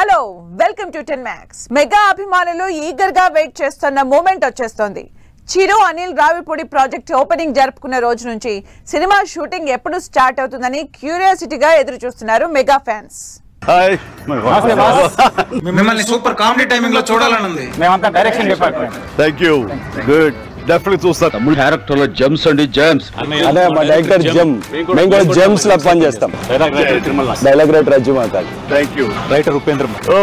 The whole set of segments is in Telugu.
Hello welcome to 10 Max. Mega అభిమానులు ఈగర్ గా వెయిట్ చేస్తున్న మూమెంట్ వచ్చేస్తుంది. చిరు అనిల్ రావిపూడి ప్రాజెక్ట్ ఓపెనింగ్ జరుపుకున్న రోజు నుంచి సినిమా షూటింగ్ ఎప్పుడు స్టార్ట్ అవుతుందని క్యూరియాసిటీగా ఎదురు చూస్తున్నారు మెగా ఫ్యాన్స్. హాయ్ మిమ్మల్ని సూపర్ కామెడీ టైమింగ్ లో చూడాలని ఉంది. మేమంతా direction department. Thank you. Good. Definitely చూస్తా. తమిళ క్యారెక్టర్ లో జెమ్స్ అండి జెమ్స్. అదే మా డైరెక్టర్ జెమ్. మేము కూడా జెమ్స్ లా పని చేస్తాం. డైలాగ్ రైటర్ రాజు మాతాడు. థాంక్యూ. రైటర్ ఉపేంద్ర. ఓ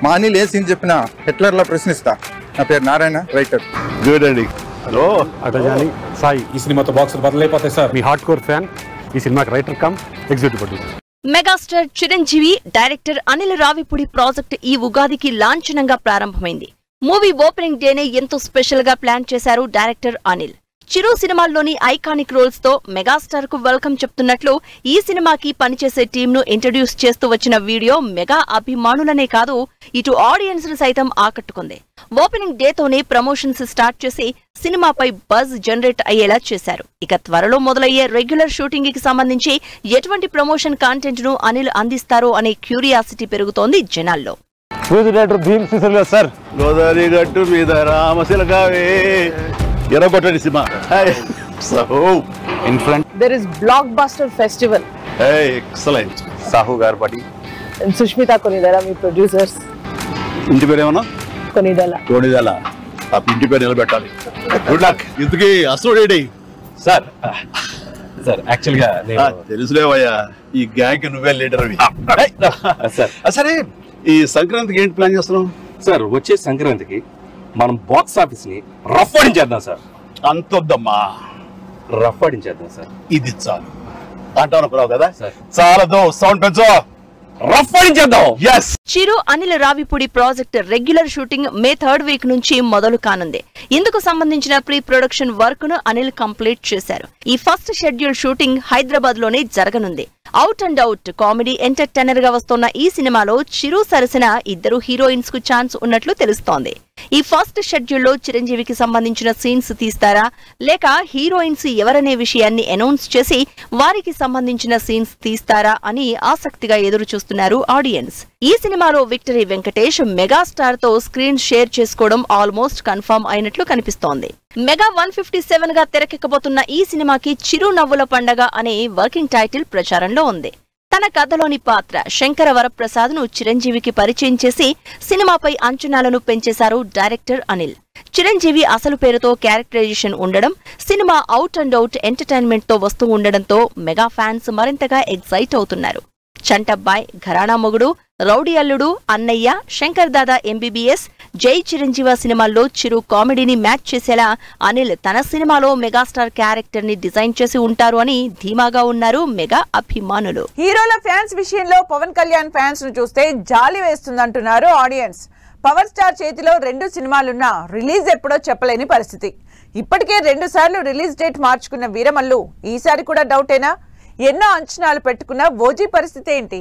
మా అనిల్ ఏ సీన్ చెప్పినా హిట్లర్ లా ప్రశ్నిస్తా. నా పేరు నారాయణ, రైటర్. గుడ్ అండి. హలో అటజాని సాయి. ఈ సినిమాతో బాక్సులు బదలైపోతాయి సార్. మీ హార్డ్ కోర్ ఫ్యాన్. ఈ సినిమాకి writer cum executive producer. Megastar Chiranjeevi director Anil Ravipudi project ఈ ఉగాదికి లాంఛనంగా ప్రారంభమైంది. మూవీ ఓపెనింగ్ డేనే ఎంతో స్పెషల్ గా ప్లాన్ చేశారు డైరెక్టర్ అనిల్. చిరు సినిమాల్లోని ఐకానిక్ రోల్స్ తో మెగాస్టార్ కు వెల్కమ్ చెప్తున్నట్లు ఈ సినిమాకి పనిచేసే టీమ్ ను ఇంట్రడ్యూస్ చేస్తూ వచ్చిన వీడియో మెగా అభిమానులనే కాదు ఇటు ఆడియన్స్ ను సైతం ఆకట్టుకుంది. ఓపెనింగ్ డేతోనే ప్రమోషన్స్ స్టార్ట్ చేసి సినిమాపై బజ్ జనరేట్ అయ్యేలా చేశారు. ఇక త్వరలో మొదలయ్యే రెగ్యులర్ షూటింగ్ కి సంబంధించి ఎటువంటి ప్రమోషన్ కంటెంట్ ను అనిల్ అందిస్తారో అనే క్యూరియాసిటీ పెరుగుతోంది జనాల్లో. సార్ గోదావరి గట్టు మీద రామశిలకావే ఎర్రగొట్టండి సినిమా. There is Blockbuster Festival. Excellent. Sahu garu బడి And Sushmita Konidala, మీ ప్రొడ్యూసర్స్. ఇంటి పేరు ఏమన్నా? కొనిదల. తోడిదల. ఆ ఇంటి పేరు నిలబెట్టాలి. Good luck. ఇంతకీ అసలు సార్ సార్ యాక్చువల్ గా తెలుసులేవయ్యా, ఈ గ్యాంగ్ నువ్వే లీడర్ అవి. సరే, ఈ సంక్రాంతికి ఏంటి ప్లాన్ చేస్తున్నావు? సార్ వచ్చే సంక్రాంతికి మనం బాక్స్ ఆఫీస్ ని రఫ్ ఆడించేద్దాం సార్. అంతొద్దమ్మా, రఫ్ ఆడించేద్దాం సార్. ఇది చాలు అంటాను కదా. సార్ చాలదు, సౌండ్ పెంచు. రఫ్ ఆడించేద్దాం. yes. Chiru Anil Ravipudi project regular shooting May 3rd week నుంచి మొదలు కానుంది. ఇందుకు సంబంధించిన ప్రీ ప్రొడక్షన్ వర్క్ ను అనిల్ కంప్లీట్ చేశారు. ఈ ఫస్ట్ షెడ్యూల్ షూటింగ్ హైదరాబాద్ లోనే జరగనుంది. Out and out comedy entertainer గా వస్తున్న ఈ సినిమాలో చిరు సరసన ఇద్దరు హీరోయిన్స్ కు ఛాన్స్ ఉన్నట్లు తెలుస్తోంది. ఈ ఫస్ట్ షెడ్యూల్లో చిరంజీవికి సంబంధించిన సీన్స్ తీస్తారా లేక హీరోయిన్స్ ఎవరనే విషయాన్ని అనౌన్స్ చేసి వారికి సంబంధించిన సీన్స్ తీస్తారా అని ఆసక్తిగా ఎదురు చూస్తున్నారు ఆడియన్స్. ఈ సినిమాలో విక్టరీ వెంకటేష్ మెగాస్టార్ తో స్క్రీన్ షేర్ చేసుకోవడం ఆల్మోస్ట్ కన్ఫర్మ్ అయినట్లు కనిపిస్తోంది. మెగా 157 గా తెరకెక్కబోతున్న ఈ సినిమాకి చిరు నవ్వుల పండగ అనే వర్కింగ్ టైటిల్ ప్రచారంలో ఉంది. తన కథలోని పాత్ర శంకర వరప్రసాద్ ను చిరంజీవికి పరిచయం చేసి సినిమాపై అంచనాలను పెంచేశారు డైరెక్టర్ అనిల్. చిరంజీవి అసలు పేరుతో క్యారెక్టరైజేషన్ ఉండడం, cinema out and out entertainment తో వస్తూ ఉండడంతో మెగా ఫ్యాన్స్ మరింతగా ఎగ్జైట్ అవుతున్నారు. చంటబ్బాయ్, ఘరానా మొగుడు, రౌడీ అల్లుడు, అన్నయ్య, శంకర్ దాదా ఎంబీబీఎస్, జై చిరంజీవ సినిమాల్లో చిరు కామెడీని మ్యాచ్ చేసేలా అనిల్ తన సినిమాలో మెగాస్టార్ క్యారెక్టర్ ని డిజైన్ చేసి ఉంటారు అని ధీమాగా ఉన్నారు మెగా అభిమానులు. హీరోల ఫ్యాన్స్ విషయంలో పవన్ కళ్యాణ్ ఫ్యాన్స్ ను చూస్తే జాలి వేస్తుందంటున్నారు ఆడియన్స్. పవర్ స్టార్ చేతిలో 2 సినిమాలున్నా రిలీజ్ ఎప్పుడో చెప్పలేని పరిస్థితి. ఇప్పటికే 2 సార్లు రిలీజ్ డేట్ మార్చుకున్న వీరమల్లు ఈసారి కూడా డౌటేనా? ఎన్నో అంచనాలు పెట్టుకున్న ఓజీ పరిస్థితి ఏంటి?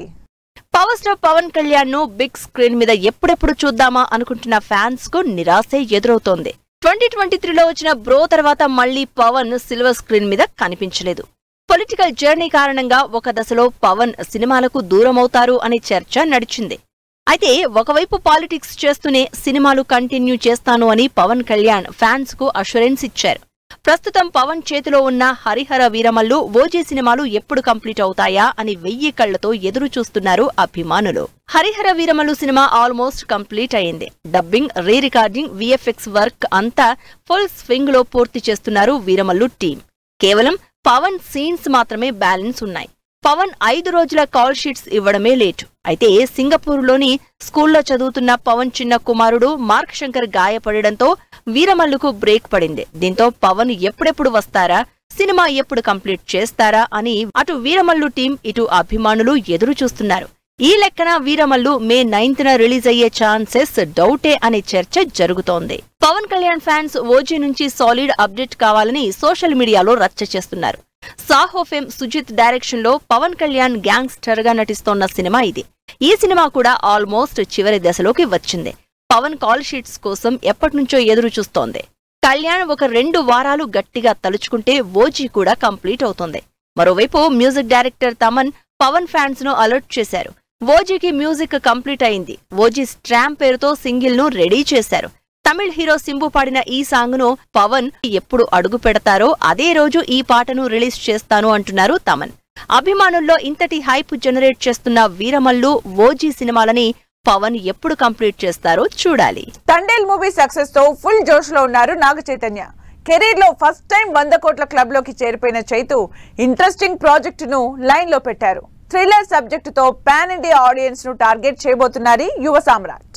పవర్ స్టార్ పవన్ కళ్యాణ్ ను బిగ్ స్క్రీన్ మీద ఎప్పుడెప్పుడు చూద్దామా అనుకుంటున్న ఫ్యాన్స్ కు నిరాశే ఎదురవుతోంది. 2023లో వచ్చిన బ్రో తర్వాత మళ్లీ పవన్ సిల్వర్ స్క్రీన్ మీద కనిపించలేదు. పొలిటికల్ జర్నీ కారణంగా ఒక దశలో పవన్ సినిమాలకు దూరమవుతారు అనే చర్చ నడిచింది. అయితే ఒకవైపు పాలిటిక్స్ చేస్తూనే సినిమాలు కంటిన్యూ చేస్తాను అని పవన్ కళ్యాణ్ ఫ్యాన్స్ కు అష్యూరెన్స్ ఇచ్చారు. ప్రస్తుతం పవన్ చేతిలో ఉన్న హరిహర వీరమల్లు, ఓజీ సినిమాలు ఎప్పుడు కంప్లీట్ అవుతాయా అని 1000 కళ్లతో ఎదురు చూస్తున్నారు అభిమానులు. హరిహర వీరమల్లు సినిమా ఆల్మోస్ట్ కంప్లీట్ అయింది. Dubbing, re recording, VFX work అంతా ఫుల్ స్వింగ్ లో పూర్తి చేస్తున్నారు వీరమల్లు టీం. కేవలం పవన్ సీన్స్ మాత్రమే బ్యాలెన్స్ ఉన్నాయి. పవన్ 5 రోజుల కాల్ షీట్స్ ఇవ్వడమే లేటు. అయితే సింగపూర్లోని స్కూల్లో చదువుతున్న పవన్ చిన్న కుమారుడు మార్క్ శంకర్ గాయపడడంతో వీరమల్లుకు బ్రేక్ పడింది. దీంతో పవన్ ఎప్పుడెప్పుడు వస్తారా, సినిమా ఎప్పుడు కంప్లీట్ చేస్తారా అని అటు వీరమల్లు టీం ఇటు అభిమానులు ఎదురు చూస్తున్నారు. ఈ లెక్కన వీరమల్లు మే 9న రిలీజ్ అయ్యే ఛాన్సెస్ డౌటే అనే చర్చ జరుగుతోంది. పవన్ కళ్యాణ్ ఫ్యాన్స్ ఓజీ నుంచి సాలిడ్ అప్డేట్ కావాలని సోషల్ మీడియాలో రచ్చ చేస్తున్నారు. సాహో ఫేమ్ సుజిత్ డైరెక్షన్ లో పవన్ కళ్యాణ్ గ్యాంగ్స్టర్ గా నటిస్తోన్న సినిమా ఇది. ఈ సినిమా కూడా ఆల్మోస్ట్ చివరి దశలోకి వచ్చింది. పవన్ కాల్ షీట్స్ కోసం ఎప్పటినుంచో ఎదురు చూస్తోంది. కళ్యాణ్ ఒక 2 వారాలు గట్టిగా తలుచుకుంటే ఓజీ కూడా కంప్లీట్ అవుతుంది. మరోవైపు music director Thaman Pawan fans ను అలర్ట్ చేశారు. ఓజీకి మ్యూజిక్ కంప్లీట్ అయింది. ఓజీ స్ట్రామ్ పేరుతో సింగిల్ ను రెడీ చేశారు. తమిళ్ హీరో సింబు పాడిన ఈ సాంగ్ ను పవన్ ఎప్పుడు అడుగు పెడతారో అదే రోజు ఈ పాటను రిలీజ్ చేస్తాను అంటున్నారు తమన్. అభిమానుల్లో ఇంతటి హైప్ జనరేట్ చేస్తున్న వీరమల్లు, ఓజీ సినిమాలని పవన్ ఎప్పుడు కంప్లీట్ చేస్తారో చూడాలి. తండేల్ మూవీ సక్సెస్ తో ఫుల్ జోష్ లో ఉన్నారు నాగ చైతన్య. కెరీర్ లో ఫస్ట్ టైం 100 కోట్ల క్లబ్ లోకి చేరిపోయిన చైతు ఇంట్రెస్టింగ్ ప్రాజెక్ట్ ను లైన్ లో పెట్టారు. థ్రిల్లర్ సబ్జెక్ట్ తో పాన్ ఇండియా ఆడియన్స్ ను టార్గెట్ చేయబోతున్నారు యువ సామ్రాట్.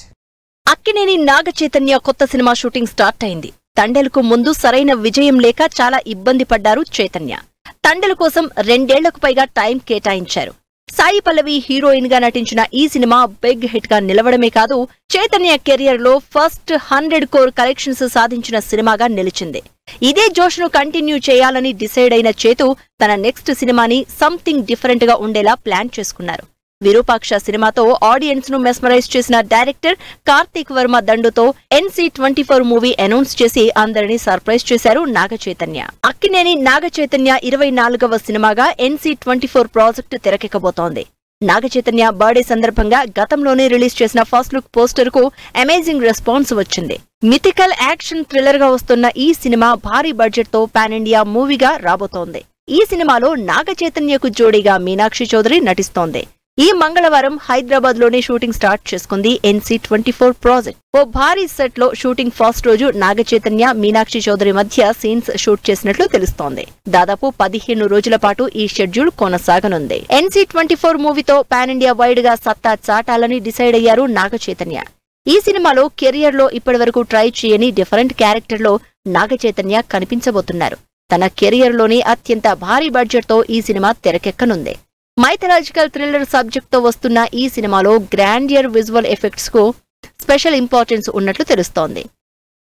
అక్కినేని నాగ చైతన్య కొత్త సినిమా షూటింగ్ స్టార్ట్ అయింది. తండేలుకు ముందు సరైన విజయం లేక చాలా ఇబ్బంది పడ్డారు చైతన్య. తండేలు కోసం 2 ఏళ్లకు పైగా టైం కేటాయించారు. సాయి పల్లవి హీరోయిన్ గా నటించిన ఈ సినిమా బిగ్ హిట్ గా నిలవడమే కాదు, చైతన్య కెరియర్ లో ఫస్ట్ 100 కోర్ కలెక్షన్స్ సాధించిన సినిమాగా నిలిచింది. ఇదే జోష్ ను కంటిన్యూ చేయాలని డిసైడ్ అయిన చేతు తన నెక్స్ట్ సినిమాని సంథింగ్ డిఫరెంట్ గా ఉండేలా ప్లాన్ చేసుకున్నారు. విరూపాక్ష సినిమాతో ఆడియన్స్ ను మెస్మరైజ్ చేసిన డైరెక్టర్ కార్తీక్ వర్మ దండుతో NC-24 మూవీ అనౌన్స్ చేసి అందరినీ సర్ప్రైజ్ చేశారు నాగ చైతన్య. అక్కినేని నాగ చైతన్య 24వ సినిమాగా NC-24 project తెరకెక్కబోతోంది. Naga Chaitanya birthday సందర్భంగా గతంలోనే రిలీజ్ చేసిన ఫస్ట్ లుక్ పోస్టర్ కు అమేజింగ్ రెస్పాన్స్ వచ్చింది. మిథికల్ యాక్షన్ థ్రిల్లర్ గా వస్తున్న ఈ సినిమా భారీ బడ్జెట్ తో పాన్ ఇండియా మూవీగా రాబోతోంది. ఈ సినిమాలో నాగ చైతన్యకు జోడీగా మీనాక్షి చౌదరి నటిస్తోంది. ఈ మంగళవారం హైదరాబాద్ లోనే షూటింగ్ స్టార్ట్ చేసుకుంది NC-24 ప్రాజెక్ట్. ఓ భారీ సెట్ లో షూటింగ్ ఫస్ట్ రోజు నాగ చైతన్య, మీనాక్షి చౌదరి మధ్య సీన్స్ షూట్ చేసినట్లు తెలుస్తోంది. దాదాపు 15 రోజుల పాటు ఈ షెడ్యూల్ కొనసాగనుంది. NC-24 మూవీతో పాన్ ఇండియా వైడ్ గా సత్తా చాటాలని డిసైడ్ అయ్యారు నాగ చైతన్య. ఈ సినిమాలో కెరియర్ లో ఇప్పటివరకు ట్రై చేయని డిఫరెంట్ క్యారెక్టర్ లో నాగ చైతన్య కనిపించబోతున్నారు. తన కెరియర్ లోని అత్యంత భారీ బడ్జెట్ తో ఈ సినిమా తెరకెక్కనుంది. మైథలాజికల్ థ్రిల్లర్ సబ్జెక్ట్ తో వస్తున్న ఈ సినిమాలో గ్రాండియర్ విజువల్ ఎఫెక్ట్స్ కు స్పెషల్ ఇంపార్టెన్స్ ఉన్నట్లు తెలుస్తోంది.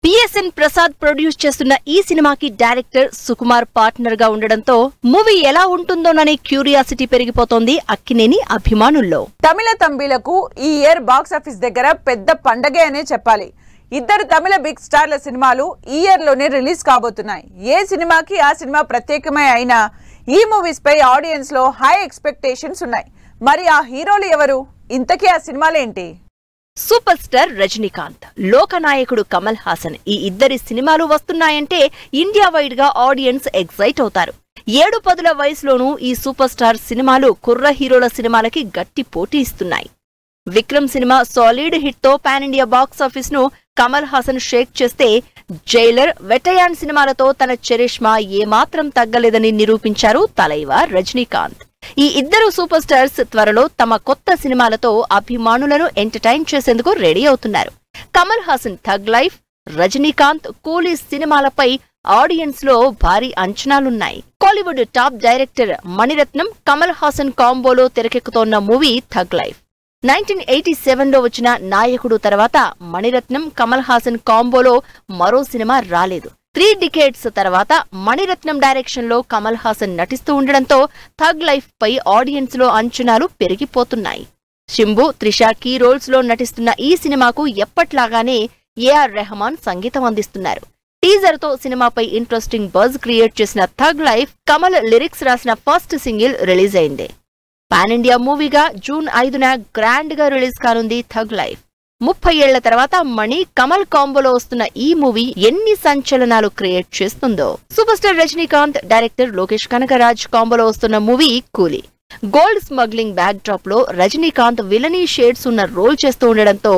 PSN ప్రసాద్ ప్రొడ్యూస్ చేస్తున్న ఈ సినిమాకి డైరెక్టర్ సుకుమార్ పార్ట్నర్ గా ఉండడంతో మూవీ ఎలా ఉంటుందోననే క్యూరియాసిటీ పెరిగిపోతోంది అక్కినేని అభిమానుల్లో. తమిళ తంబిలకు ఈ ఇయర్ బాక్స్ ఆఫీస్ దగ్గర పెద్ద పండగే అనే చెప్పాలి. 2 తమిళ బిగ్ స్టార్ల సినిమాలు ఈ ఇయర్ లోనే రిలీజ్ కాబోతున్నాయి. ఏ సినిమాకి ఆ సినిమా ప్రత్యేకమే అయినా ఈ మూవీస్ పై ఆడియన్స్ లో హై ఎక్స్పెక్టేషన్స్ ఉన్నాయి. మరి ఆ హీరోలు ఎవరు? ఇంతకీ ఆ సినిమాలేంటి? సూపర్ స్టార్ రజనీకాంత్, లోకనాయకుడు కమల్ హాసన్, ఈ ఇద్దరి సినిమాలు వస్తున్నాయంటే ఇండియా వైడ్ గా ఆడియన్స్ ఎక్సైట్ అవుతారు. 7-10 వయసులోనూ ఈ సూపర్ స్టార్ సినిమాలు కుర్ర హీరోల సినిమాలకి గట్టి పోటీ ఇస్తున్నాయి. విక్రమ్ సినిమా సాలిడ్ హిట్ తో పాన్ ఇండియా బాక్స్ ఆఫీస్ ను కమల్ హాసన్ షేక్ చేస్తే, జైలర్, వెటయాన్ సినిమాలతో తన చరిష్మా ఏమాత్రం తగ్గలేదని నిరూపించారు తలైవా రజనీకాంత్. ఈ ఇద్దరు సూపర్ స్టార్స్ త్వరలో తమ కొత్త సినిమాలతో అభిమానులను ఎంటర్టైన్ చేసేందుకు రెడీ అవుతున్నారు. కమల్ హాసన్ థగ్ లైఫ్, రజనీకాంత్ కూలీ సినిమాలపై ఆడియన్స్ లో భారీ అంచనాలున్నాయి. కోలీవుడ్ టాప్ డైరెక్టర్ మణిరత్నం, కమల్ హాసన్ కాంబోలో తెరకెక్కుతోన్న మూవీ థగ్ లైఫ్. 1987లో వచ్చిన నాయకుడు తర్వాత మణిరత్నం, కమల్ హాసన్ కాంబోలో మరో సినిమా రాలేదు. 3 డికేడ్స్ తర్వాత మణిరత్నం డైరెక్షన్ లో కమల్ హాసన్ నటిస్తూ ఉండడంతో థగ్ లైఫ్ పై ఆడియన్స్ లో అంచనాలు పెరిగిపోతున్నాయి. శింబు, త్రిష కీ రోల్స్ లో నటిస్తున్న ఈ సినిమాకు ఎప్పట్లాగానే AR రెహమాన్ సంగీతం అందిస్తున్నారు. టీజర్ తో సినిమాపై ఇంట్రెస్టింగ్ బజ్ క్రియేట్ చేసిన థగ్ లైఫ్ కమల్ లిరిక్స్ రాసిన ఫస్ట్ సింగిల్ రిలీజ్ అయింది. పాన్ ఇండియా మూవీగా జూన్ 5న గ్రాండ్ గా రిలీజ్ కానుంది థగ్ లైఫ్. 30 ఏళ్ల తర్వాత మణి, కమల్ కాంబోలో వస్తున్న ఈ మూవీ ఎన్ని సంచలనాలు క్రియేట్ చేస్తుందో. Super star Rajinikanth, director Lokesh Kanagaraj కాంబోలో వస్తున్న movie Coolie. Gold smuggling backdrop లో రజనీకాంత్ విలనీ షేడ్స్ ఉన్న రోల్ చేస్తూ ఉండడంతో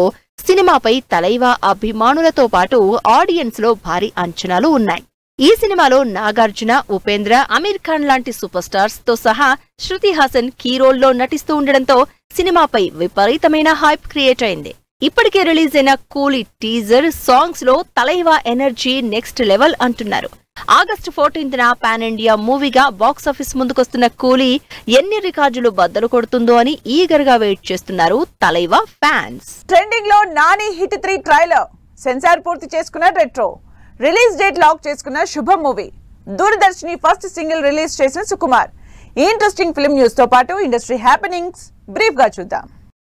సినిమాపై తలైవా అభిమానులతో పాటు ఆడియన్స్ లో భారీ అంచనాలు ఉన్నాయి. ఈ సినిమాలో నాగార్జున, ఉపేంద్ర, అమీర్ ఖాన్ లాంటి సూపర్ స్టార్స్ తో సహా శృతి హాసన్ కీ రోల్లో నటిస్తూ ఉండడంతో సినిమాపై విపరీతమైన హైప్ క్రియేట్ అయింది. ఇప్పటికే రిలీజ్ అయిన కూలీ టీజర్, సాంగ్స్ లో తలైవా ఎనర్జీ నెక్స్ట్ లెవెల్ అంటున్నారు. ఆగస్టు 14న పాన్ ఇండియా మూవీగా బాక్సాఫీస్ ముందుకొస్తున్న కూలీ ఎన్ని రికార్డులు బద్దలు కొడుతుందో అని ఈగర్ గా వెయిట్ చేస్తున్నారు తలైవా ఫ్యాన్స్. ట్రెండింగ్ లో నాని హిట్ 3 ట్రైలర్, సెన్సార్ పూర్తి చేసుకున్న రెట్రో, రిలీజ్ డేట్ లాక్ చేసుకున్న శుభం మూవీ, దూరదర్శిని ఫస్ట్ సింగిల్ రిలీజ్ చేసిన సుకుమార్. ఈ ఇంట్రెస్టింగ్ ఫిల్మ్ న్యూస్ తో పాటు ఇండస్ట్రీ హ్యాపెనింగ్స్ బ్రీఫ్ గా చూద్దాం.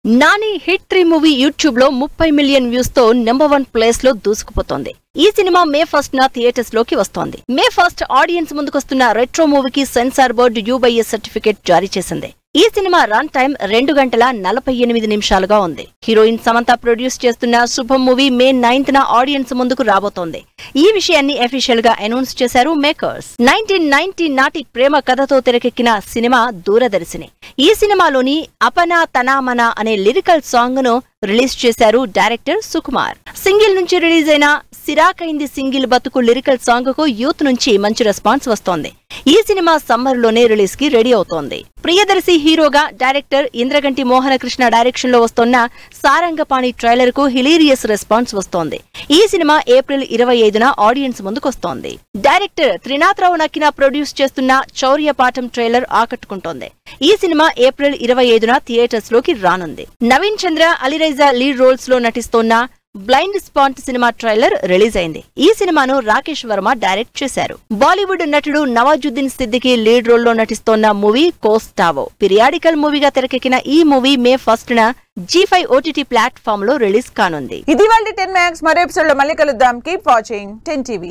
నాని హిట్ 3 మూవీ యూట్యూబ్ లో 30 మిలియన్ వ్యూస్ తో నెంబర్ 1 ప్లేస్ లో దూసుకుపోతోంది. ఈ సినిమా మే 1న థియేటర్స్ లోకి వస్తోంది. మే 1 ఆడియన్స్ ముందుకొస్తున్న రెట్రో మూవీకి సెన్సార్ బోర్డు U/S సర్టిఫికేట్ జారీ చేసింది. ఈ సినిమా రన్ టైం 2 గంటల 48 నిమిషాలుగా ఉంది. హీరోయిన్ సమంత ప్రొడ్యూస్ చేస్తున్న శుభం మూవీ మే 9న ఆడియన్స్ ముందుకు రాబోతోంది. ఈ విషయాన్ని అఫీషియల్ గా అనౌన్స్ చేశారు మేకర్స్. 1990 నాటి ప్రేమ కథతో తెరకెక్కిన సినిమా దూరదర్శిని. ఈ సినిమాలోని అపనా తనామన అనే లిరికల్ సాంగ్ ను రిలీజ్ చేశారు డైరెక్టర్ సుకుమార్. సింగిల్ నుంచి రిలీజ్ అయిన సిరాకైంది సింగిల్ బతుకు లిరికల్ సాంగ్ కు యూత్ నుంచి మంచి రెస్పాన్స్ వస్తోంది. ఈ సినిమా సమ్మర్ లోనే రిలీజ్ కి రెడీ అవుతోంది. ప్రియదర్శి హీరోగా డైరెక్టర్ ఇంద్రగంటి మోహనకృష్ణ డైరెక్షన్ లో వస్తున్న సారంగపాణి ట్రైలర్ కు హిలీరియస్ రెస్పాన్స్ వస్తోంది. ఈ సినిమా ఏప్రిల్ 25న ఆడియన్స్ ముందుకొస్తోంది. డైరెక్టర్ త్రినాథరావు నక్కిన ప్రొడ్యూస్ చేస్తున్న చౌర్యపాఠం ట్రైలర్ ఆకట్టుకుంటోంది. ఈ సినిమా ఏప్రిల్ 25న థియేటర్స్ లోకి రానుంది. నవీన్ చంద్ర, అలీరైజా లీడ్ రోల్స్ లో నటిస్తోన్న బ్లైండ్ స్పాట్ సినిమా ట్రైలర్ రిలీజ్ అయింది. ఈ సినిమాను రాకేష్ వర్మ డైరెక్ట్ చేశారు. బాలీవుడ్ నటుడు నవాజుద్దీన్ సిద్దికీ లీడ్ రోల్ లో నటిస్తోన్న మూవీ కోస్టావో పిరియాడికల్ మూవీగా తెరకెక్కిన ఈ మూవీ మే 1న G5 OTT ప్లాట్ఫామ్ లో రిలీజ్ కానుంది. ఇది వాళ్ళ 10 Max. మరో ఎపిసోడ్ లో మళ్ళీ కలుద్దాం. Keep watching 10 TV.